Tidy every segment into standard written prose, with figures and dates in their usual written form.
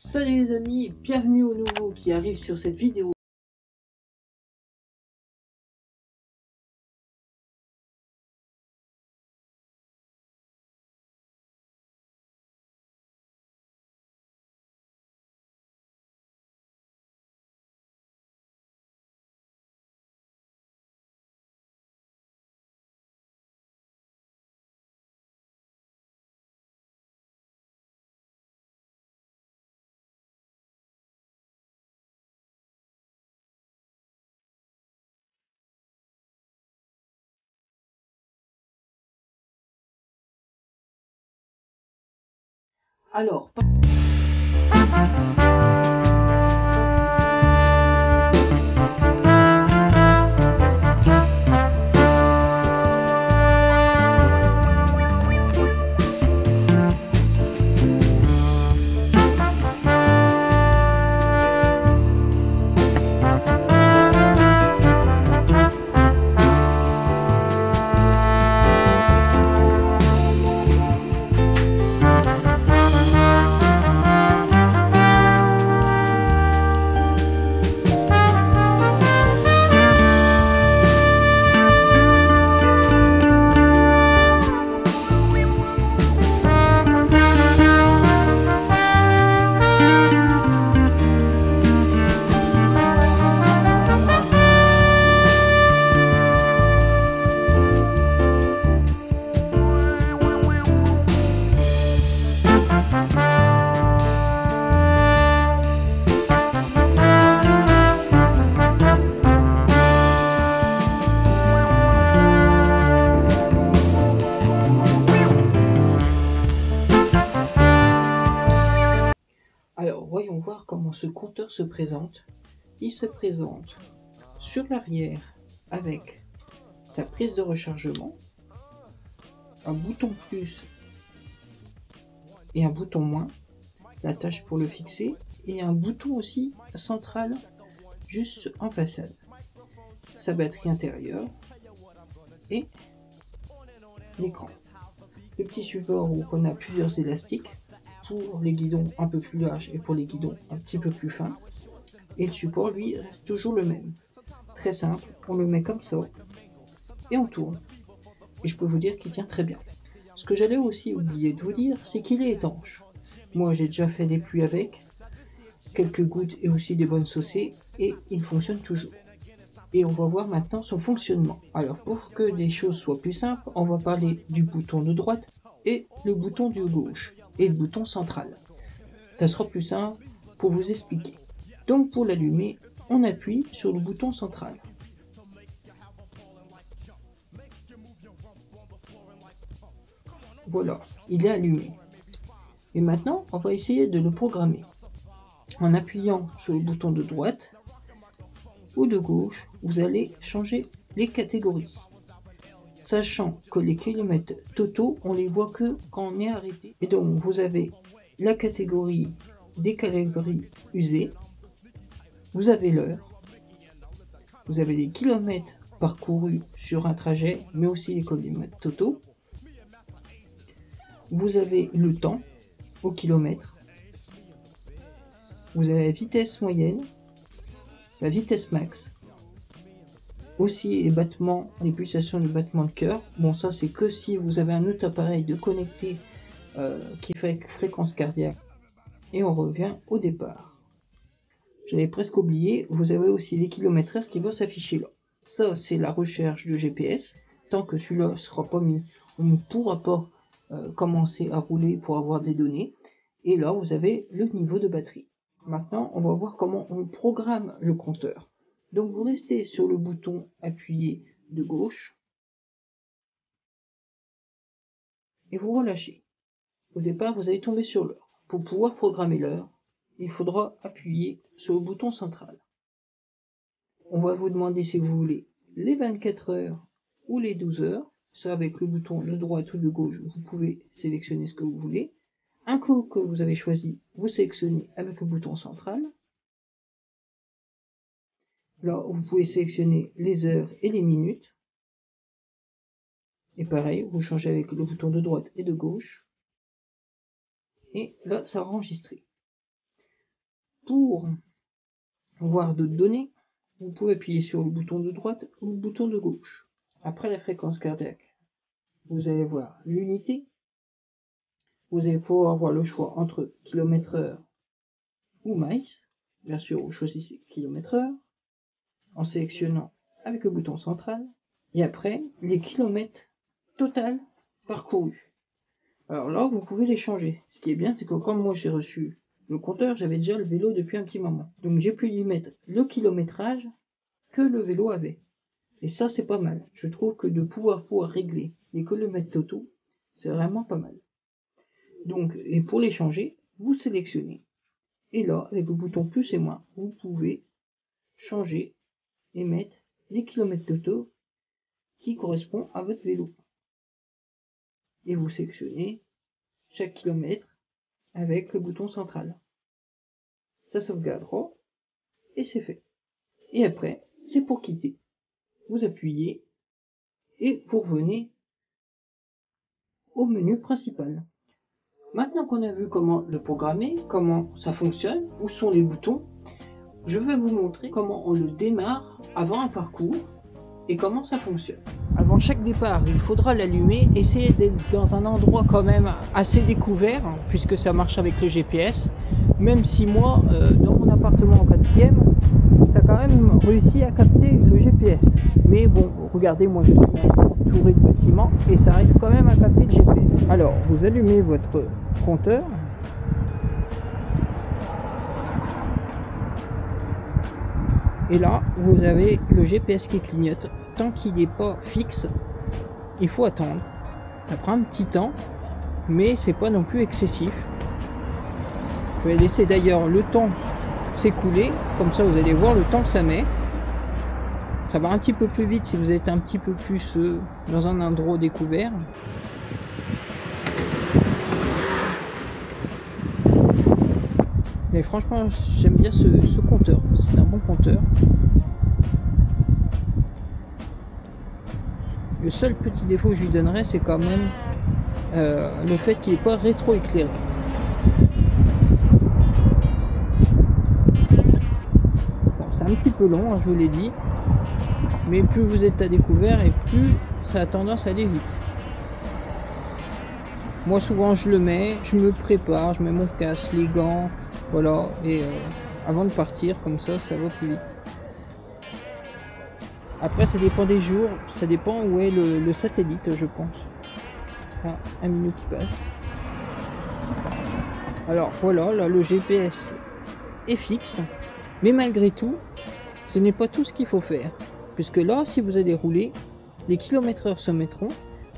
Salut les amis, bienvenue aux nouveaux qui arrivent sur cette vidéo. Alors, voyons voir comment ce compteur se présente. Il se présente sur l'arrière avec sa prise de rechargement, un bouton plus et un bouton moins, l'attache pour le fixer et un bouton aussi central juste en façade. Sa batterie intérieure et l'écran. Le petit support où on a plusieurs élastiques pour les guidons un peu plus larges et pour les guidons un petit peu plus fins. Et le support, lui, reste toujours le même. Très simple, on le met comme ça et on tourne. Et je peux vous dire qu'il tient très bien. Ce que j'allais aussi oublier de vous dire, c'est qu'il est étanche. Moi, j'ai déjà fait des pluies avec, quelques gouttes et aussi des bonnes saucées, et il fonctionne toujours. Et on va voir maintenant son fonctionnement. Alors, pour que les choses soient plus simples, on va parler du bouton de droite et le bouton de gauche et le bouton central. Ça sera plus simple pour vous expliquer. Donc pour l'allumer, on appuie sur le bouton central. Voilà, il est allumé. Et maintenant, on va essayer de le programmer. En appuyant sur le bouton de droite ou de gauche, vous allez changer les catégories. Sachant que les kilomètres totaux, on les voit que quand on est arrêté. Et donc, vous avez la catégorie des calories usées, vous avez l'heure, vous avez les kilomètres parcourus sur un trajet, mais aussi les kilomètres totaux. Vous avez le temps au kilomètre. Vous avez la vitesse moyenne, la vitesse max, aussi les battements, les pulsations de battement de cœur. Bon, ça c'est que si vous avez un autre appareil de connecté qui fait fréquence cardiaque. Et on revient au départ. J'avais presque oublié, vous avez aussi les kilomètres heure qui vont s'afficher là. Ça c'est la recherche de GPS. Tant que celui-là ne sera pas mis, on ne pourra pas commencer à rouler pour avoir des données. Et là vous avez le niveau de batterie. Maintenant on va voir comment on programme le compteur. Donc vous restez sur le bouton appuyé de gauche et vous relâchez. Au départ vous allez tomber sur l'heure. Pour pouvoir programmer l'heure, il faudra appuyer sur le bouton central. On va vous demander si vous voulez les 24 heures ou les 12 heures. Ça, avec le bouton de droite ou de gauche, vous pouvez sélectionner ce que vous voulez. Un coup que vous avez choisi, vous sélectionnez avec le bouton central. Là, vous pouvez sélectionner les heures et les minutes. Et pareil, vous changez avec le bouton de droite et de gauche. Et là, ça a enregistré. Pour voir d'autres données, vous pouvez appuyer sur le bouton de droite ou le bouton de gauche. Après la fréquence cardiaque, vous allez voir l'unité. Vous allez pouvoir avoir le choix entre km/h ou miles. Bien sûr, vous choisissez km/h en sélectionnant avec le bouton central. Et après, les kilomètres total parcourus. Alors là, vous pouvez les changer. Ce qui est bien, c'est que quand moi j'ai reçu le compteur, j'avais déjà le vélo depuis un petit moment. Donc j'ai pu lui mettre le kilométrage que le vélo avait. Et ça, c'est pas mal. Je trouve que de pouvoir régler les kilomètres totaux, c'est vraiment pas mal. Donc, et pour les changer, vous sélectionnez. Et là, avec le bouton plus et moins, vous pouvez changer et mettre les kilomètres totaux qui correspondent à votre vélo. Et vous sélectionnez chaque kilomètre avec le bouton central. Ça sauvegardera et c'est fait. Et après, c'est pour quitter. Vous appuyez et vous revenez au menu principal. Maintenant qu'on a vu comment le programmer, comment ça fonctionne, où sont les boutons, je vais vous montrer comment on le démarre avant un parcours et comment ça fonctionne. Avant chaque départ, il faudra l'allumer, essayer d'être dans un endroit quand même assez découvert, puisque ça marche avec le GPS, même si moi, dans mon appartement en 4e, ça a quand même réussi à capter le GPS. Mais bon, regardez, moi je suis entouré de bâtiments et ça arrive quand même à capter le GPS. Alors, vous allumez votre compteur. Et là, vous avez le GPS qui clignote. Tant qu'il n'est pas fixe, il faut attendre. Ça prend un petit temps, mais c'est pas non plus excessif. Je vais laisser d'ailleurs le temps s'écouler, comme ça vous allez voir le temps que ça met. Ça va un petit peu plus vite si vous êtes un petit peu plus dans un endroit découvert. Mais franchement, j'aime bien ce compteur, c'est un bon compteur. Le seul petit défaut que je lui donnerais, c'est quand même le fait qu'il n'est pas rétro-éclairé. Bon, c'est un petit peu long, hein, je vous l'ai dit. Mais plus vous êtes à découvert et plus ça a tendance à aller vite. Moi souvent je le mets, je me prépare, je mets mon casque, les gants, voilà, et avant de partir, comme ça va plus vite. Après ça dépend des jours, ça dépend où est le satellite, je pense. Ah, un minute qui passe. Alors voilà, là le GPS est fixe, mais malgré tout, ce n'est pas tout ce qu'il faut faire. Puisque là, si vous allez rouler, les kilomètres/heure se mettront,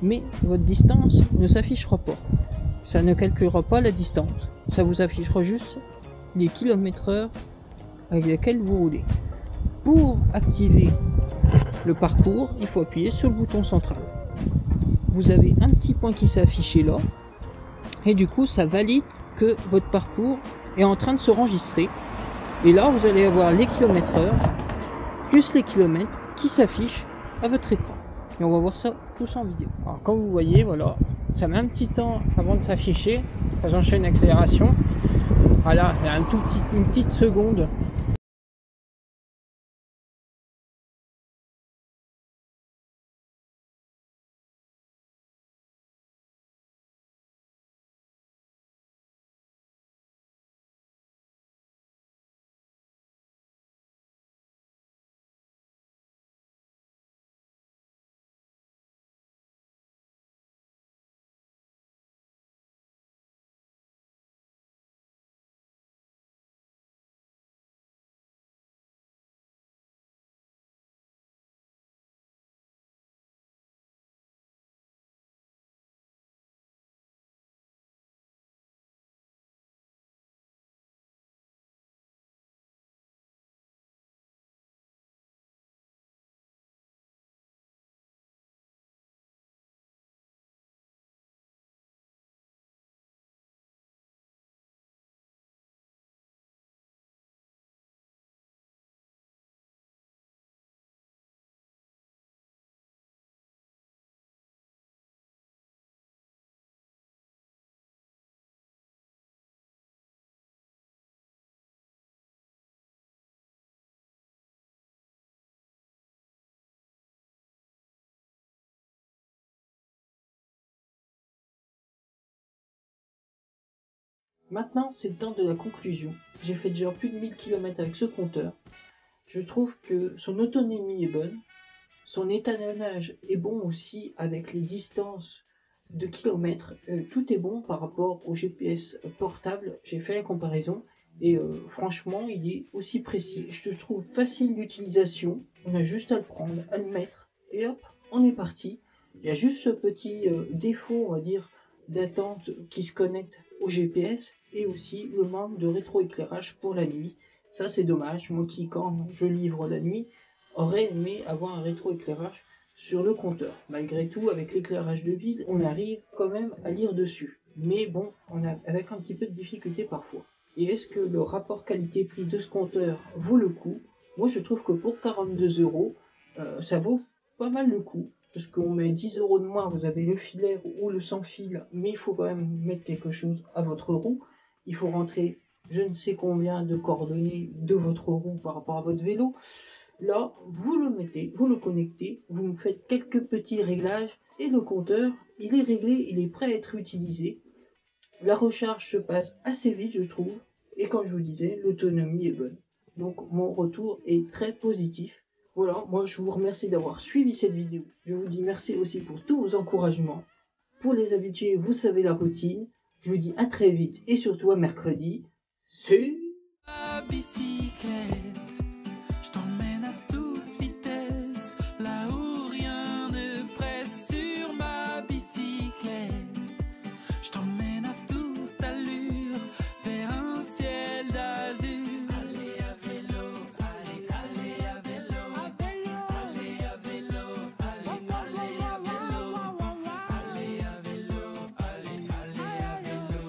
mais votre distance ne s'affichera pas. Ça ne calculera pas la distance. Ça vous affichera juste les kilomètres/heure avec lesquels vous roulez. Pour activer le parcours, il faut appuyer sur le bouton central. Vous avez un petit point qui s'est affiché là, et du coup, ça valide que votre parcours est en train de s'enregistrer. Et là, vous allez avoir les kilomètres/heure, plus les kilomètres qui s'affichent à votre écran. Et on va voir ça tous en vidéo. Alors, comme vous voyez, voilà, ça met un petit temps avant de s'afficher. J'enchaîne l'accélération. Voilà, il y a une petite seconde Maintenant, c'est le temps de la conclusion. J'ai fait déjà plus de 1000 km avec ce compteur. Je trouve que son autonomie est bonne, son étalonnage est bon aussi avec les distances de kilomètres. Tout est bon par rapport au GPS portable. J'ai fait la comparaison et franchement, il est aussi précis. Je te trouve facile d'utilisation. On a juste à le prendre, à le mettre et hop, on est parti. Il y a juste ce petit défaut, on va dire, d'attente qui se connecte au GPS et aussi le manque de rétroéclairage pour la nuit. Ça, c'est dommage. Moi qui, quand je livre la nuit, aurait aimé avoir un rétroéclairage sur le compteur. Malgré tout, avec l'éclairage de ville, on arrive quand même à lire dessus. Mais bon, on a avec un petit peu de difficulté parfois. Et est-ce que le rapport qualité-prix de ce compteur vaut le coup? Moi, je trouve que pour 42 €, ça vaut pas mal le coup. Parce qu'on met 10 € de moins, vous avez le filaire ou le sans fil, mais il faut quand même mettre quelque chose à votre roue. Il faut rentrer je ne sais combien de coordonnées de votre roue par rapport à votre vélo. Là, vous le mettez, vous le connectez, vous me faites quelques petits réglages et le compteur, il est réglé, il est prêt à être utilisé. La recharge se passe assez vite, je trouve, et comme je vous disais, l'autonomie est bonne. Donc mon retour est très positif. Voilà, moi je vous remercie d'avoir suivi cette vidéo. Je vous dis merci aussi pour tous vos encouragements. Pour les habitués, vous savez la routine. Je vous dis à très vite et surtout à mercredi. C'est La bicyclette, je t'emmène à toute vitesse, là où rien ne presse sur ma bicyclette. Je t'emmène à toute allure vers un ciel d'azur. Allez à vélo, allez, allez à vélo, allez à vélo, allez, allez à vélo, allez à vélo, allez, allez à vélo,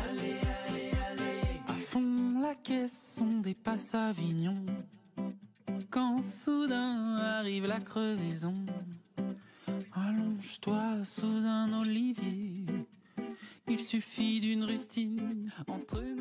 allez, allez, allez. À fond la caisse, on dépasse Avignon. Quand soudain arrive la crevaison, allonge-toi sous un olivier. Il suffit d'une rustine entre nous.